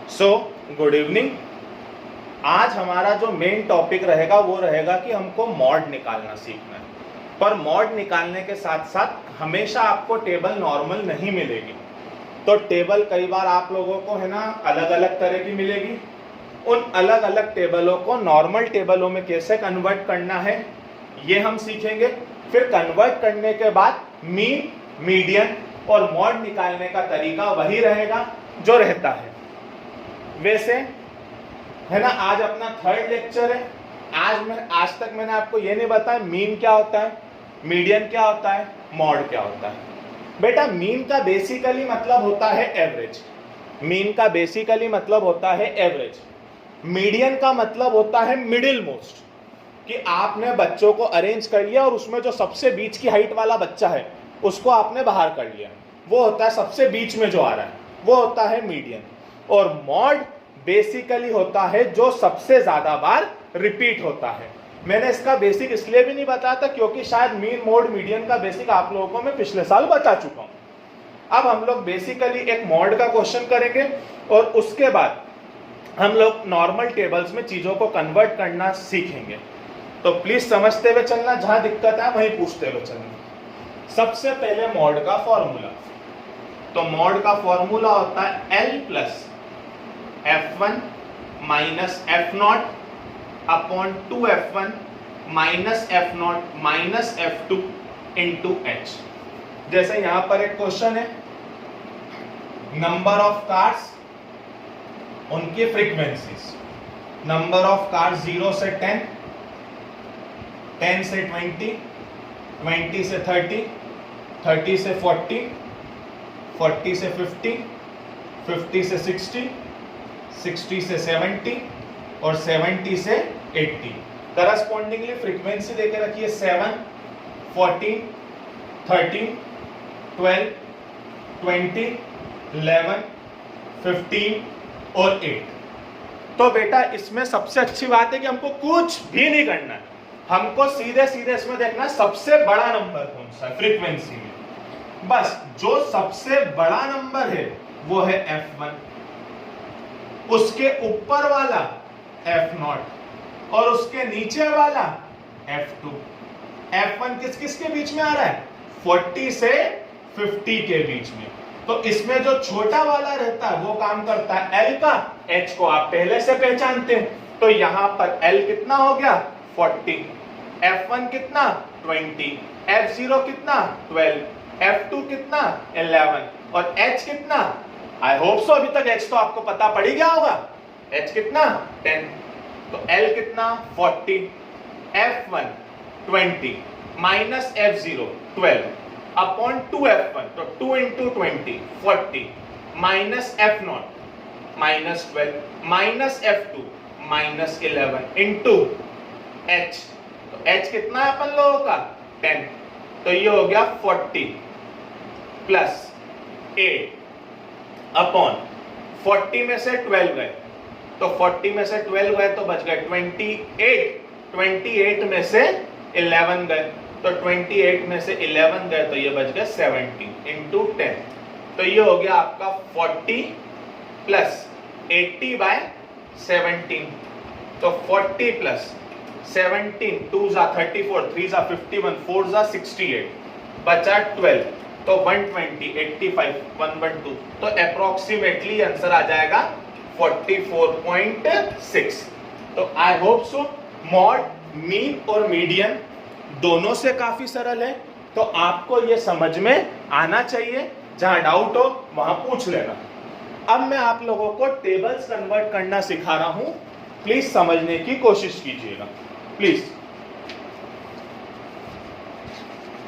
So good evening. आज हमारा जो मेन टॉपिक रहेगा वो रहेगा कि हमको मॉड निकालना सीखना है। पर मॉड निकालने के साथ साथ हमेशा आपको टेबल नॉर्मल नहीं मिलेगी। तो टेबल कई बार आप लोगों को है ना अलग अलग तरह की मिलेगी। उन अलग अलग टेबलों को नॉर्मल टेबलों में कैसे कन्वर्ट करना है ये हम सीखेंगे। फिर कन्वर्ट करने के बाद मीन, मीडियन और मॉड निकालने का तरीका वही रहेगा जो रहता है। वैसे है ना, आज अपना थर्ड लेक्चर है। आज तक मैंने आपको ये नहीं बताया मीन क्या होता है, मीडियन क्या होता है, मॉड क्या होता है। बेटा मीन का बेसिकली मतलब होता है एवरेज। मीन का बेसिकली मतलब होता है एवरेज। मीडियन का मतलब होता है मिडिल मोस्ट, कि आपने बच्चों को अरेंज कर लिया और उसमें जो सबसे बीच की हाइट वाला बच्चा है उसको आपने बाहर कर लिया, वो होता है सबसे बीच में जो आ रहा है, वो होता है मीडियन। और मॉड बेसिकली होता है जो सबसे ज्यादा बार रिपीट होता है। मैंने इसका बेसिक इसलिए भी नहीं बताया था क्योंकि शायद मीन, मोड, मीडियन का बेसिक आप लोगों को मैं पिछले साल बता चुका हूं। अब हम लोग बेसिकली एक मॉड का क्वेश्चन करेंगे और उसके बाद हम लोग नॉर्मल टेबल्स में चीजों को कन्वर्ट करना सीखेंगे। तो प्लीज समझते हुए चलना, जहां दिक्कत है वहीं पूछते हुए चलना। सबसे पहले मॉड का फॉर्मूला। तो मॉड का फॉर्मूला होता है L plus F1 minus F0 upon 2F1 minus F0 minus F2 into H। जैसे यहां पर एक क्वेश्चन है, नंबर ऑफ कार्स, उनकी फ्रीक्वेंसीज। नंबर ऑफ कार्स 0 से 10, 10 से 20, 20 से 30, 30 से 40, 40 से 50, 50 से 60, 60 से 70 और 70 से 80। करस्पॉन्डिंगली फ्रीक्वेंसी देके रखिए 7, 14, 13, 12, 20, 11, 15 और 8। तो बेटा इसमें सबसे अच्छी बात है कि हमको कुछ भी नहीं करना है, हमको सीधे सीधे इसमें देखना है सबसे बड़ा नंबर कौन सा है फ्रीक्वेंसी में। बस जो सबसे बड़ा नंबर है वो है F1, उसके ऊपर वाला F0 और उसके नीचे वाला F2। F1 किस किस के बीच में आ रहा है? 40 से 50 के बीच में। तो इसमें जो छोटा वाला रहता है वो काम करता है L का। H को आप पहले से पहचानते हैं, तो यहां पर L कितना हो गया? 40, F1 कितना? 20, F0 कितना? 12, F2 कितना? 11 और H कितना? आई होप सो अभी तक H तो आपको पता पड़ ही गया होगा। H कितना? 10। तो L कितना? 40, F1 20 minus F0 12 upon 2F1, तो 2 into 20 40 minus F0 minus 12 minus F2 minus 11 into H। तो H कितना है अपन लोगों का? 10। तो ये हो गया 40 प्लस 8 अपॉन 40 में से 12 गए, तो 40 में से 12 गए तो बच गए 28, 28 में से 11 गए, तो 28 में से 11 गए तो ये बच गए 70 इंटू 10। तो ये हो गया आपका 40 प्लस 80 बाय 17। तो 40 प्लस 17, 2 जा 34, 3 जा 51, 4 जा 68, बचा 12, तो 120, 85, 112, तो अप्रोक्सीमेटली आंसर आ जाएगा 44.6। तो I hope so mod, mean और मीडियन दोनों से काफी सरल है, तो आपको ये समझ में आना चाहिए। जहां डाउट हो वहां पूछ लेना। अब मैं आप लोगों को टेबल्स कन्वर्ट करना सिखा रहा हूं, प्लीज समझने की कोशिश कीजिएगा प्लीज।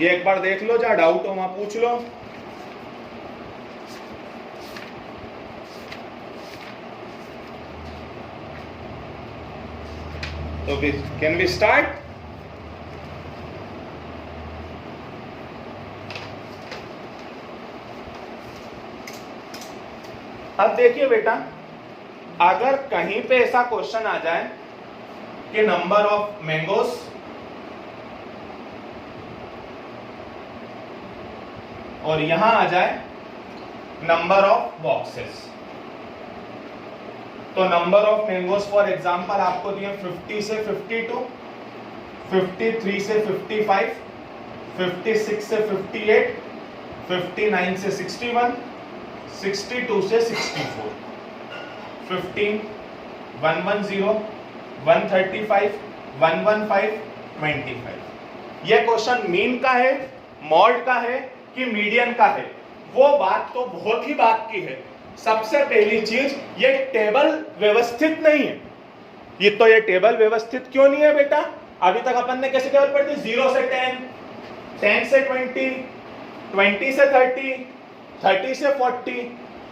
ये एक बार देख लो, जहां डाउट हो वहां पूछ लो। तो कैन वी स्टार्ट? अब देखिए बेटा, अगर कहीं पे ऐसा क्वेश्चन आ जाए कि नंबर ऑफ मैंगोस और यहां आ जाए नंबर ऑफ बॉक्सेस, तो number of mangoes for example आपको दिए 50 से 52, 53 से 55, 56 से 58, 59 से 61, 62 से 64, 15, 110, 135, 115, 25। ये क्वेश्चन मीन का है, मॉड का है कि मीडियन का है, वो बात तो बहुत ही बात की है। सबसे पहली चीज, ये टेबल व्यवस्थित नहीं है। ये टेबल व्यवस्थित क्यों नहीं है बेटा? अभी तक अपन ने कैसे टेबल पढ़ी थी? 0 से 10, 10 से 20, 20 से 30, 30 से 40।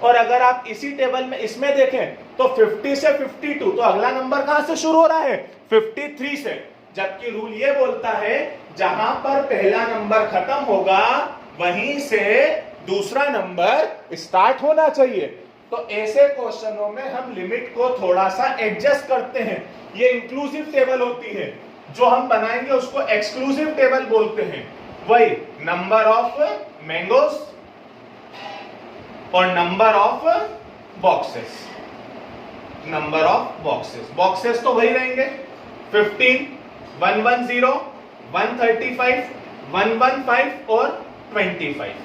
और अगर आप इसी टेबल में इसमें देखें तो 50 से 52, तो अगला नंबर कहां से शुरू हो रहा है? 53 से। जबकि रूल ये बोलता है जहां पर पहला नंबर खत्म होगा वहीं से दूसरा नंबर स्टार्ट होना चाहिए। तो ऐसे क्वेश्चनों में हम लिमिट को थोड़ा सा एडजस्ट करते हैं। ये इंक्लूसिव टेबल होती है, जो हम बनाएंगे उसको एक्सक्लूसिव टेबल बोलते हैं। वही नंबर ऑफ मैंगोज और number of boxes. Number of boxes, boxes तो वही रहेंगे 15, 110, 135, 115 और 25।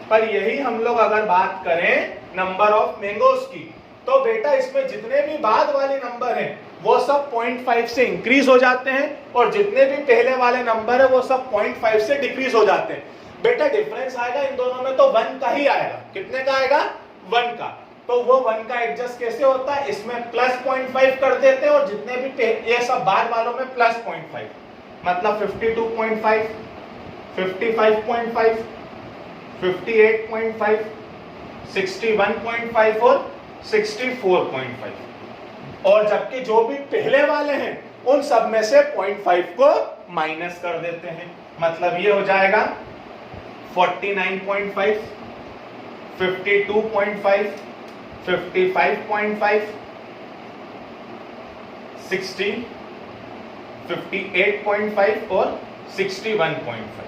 पर यही हम लोग अगर बात करें नंबर ऑफ मैंगोज की, तो बेटा इसमें जितने भी बाद वाले नंबर हैं वो सब 0.5 से इंक्रीज हो जाते हैं, और जितने भी पहले वाले नंबर है वो सब 0.5 से डिक्रीज हो जाते हैं। बेटा डिफरेंस आएगा इन दोनों में तो 1 का ही आएगा। कितने का आएगा? 1 का। तो वो 1 का एडजस्ट कैसे होता है? इसमें प्लस 0.5 कर देते हैं, और जितने भी ये सब बाद वालों में प्लस 0.5, मतलब 52.5, 55.5, 58.5, 61.5 और 64.5। और जबकि जो भी पहले वाले हैं उन सब में से 0.5 को माइनस कर देते हैं, मतलब ये हो जाएगा 49.5, 52.5, 55.5, 60, 58.5 और 61.5।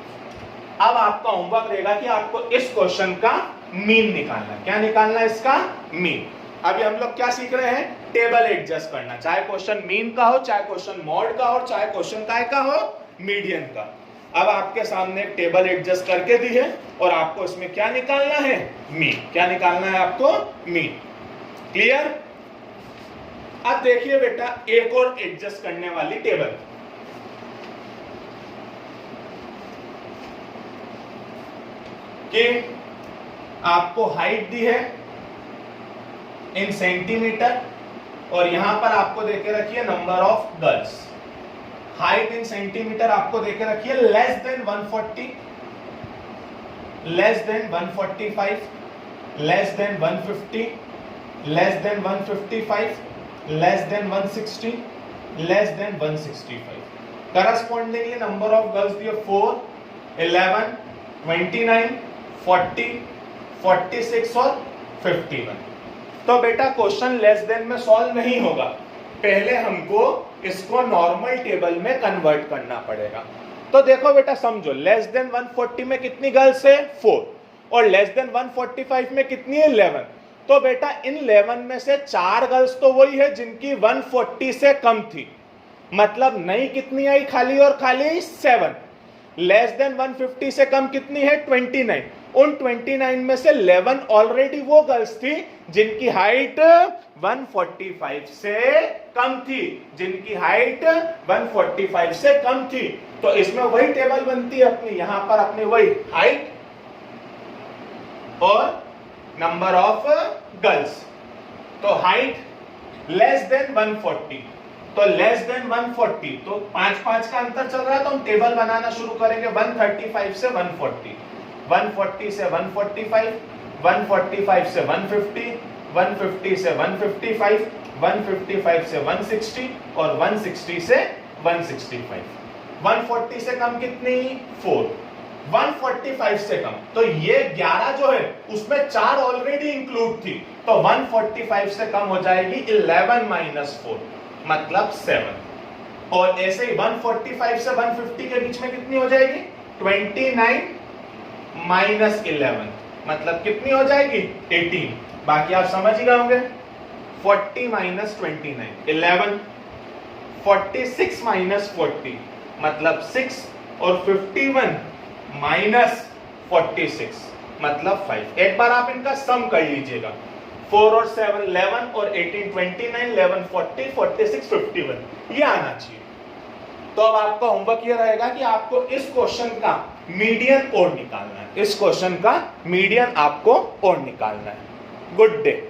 अब आपका होमवर्क रहेगा कि आपको इस क्वेश्चन का मीन निकालना। क्या निकालना है इसका? मीन। अभी हम लोग क्या सीख रहे हैं? टेबल एडजस्ट करना, चाहे क्वेश्चन मीन का हो, चाहे क्वेश्चन मॉड का हो, चाहे क्वेश्चन काय का हो, मीडियन का। अब आपके सामने एक टेबल एडजस्ट करके दी है और आपको इसमें क्या निकालना है? मीन। क्या निकालना है आपको? मीन। क्लियर? अब देखिए बेटा एक और एडजस्ट करने वाली टेबल। कि आपको हाइट दी है इन सेंटीमीटर, और यहां पर आपको देके रखी है number of girls. Height in centimetre आपको देके रखी है less than 140, less than 145, less than 150, less than 155, less than 160, less than 165। Correspondingly number of girls दिए 4, 11, 29, 40, 46 और 51। तो बेटा क्वेश्चन लेस देन में सॉल्व नहीं होगा, पहले हमको इसको नॉर्मल टेबल में कन्वर्ट करना पड़ेगा। तो देखो बेटा समझो, लेस देन 140 में कितनी गर्ल्स है? 4, और लेस देन 145 में कितनी है? 11। तो बेटा इन 11 में से 4 गर्ल्स तो वही है जिनकी 140 से कम थी, मतलब नई कितनी आई? खाली और खाली 7। लेस देन 150 से कम कितनी है? 29। उन 29 में से 11 ऑलरेडी वो गर्ल्स थी जिनकी हाइट 145 से कम थी, जिनकी हाइट 145 से कम थी। तो इसमें वही टेबल बनती है अपनी, यहां पर अपनी वही हाइट और नंबर ऑफ गर्ल्स। तो हाइट लेस देन 140, तो लेस देन 140, तो 5-5 का अंतर चल रहा है, तो हम टेबल बनाना शुरू करेंगे 135 से 140, 140 से 145, 145 से 150, 150 से 155, 155 से 160 और 160 से 165। 140 से कम कितनी? 4। 145 से कम, तो ये 11 जो है उसमें 4 ऑलरेडी इंक्लूड थी, तो 145 से कम हो जाएगी 11 माइनस 4, मतलब 7। और ऐसे ही 145 से 150 के बीच में कितनी हो जाएगी? 29 माइनस 11, मतलब कितनी हो जाएगी? 18। बाकी आप समझ ही गए होंगे। 40 माइनस 29 11, 46 माइनस 40 मतलब 6 और 51 माइनस 46 मतलब 5। एक बार आप इनका सम कर लीजिएगा, 4 और 7 11 और 18 29 11 40 46 51 ये आना चाहिए। तो अब आपका होमवर्क ये रहेगा कि आपको इस क्वेश्चन का मीडियन और निकालना है, इस क्वेश्चन का मीडियन आपको और निकालना है। Good day.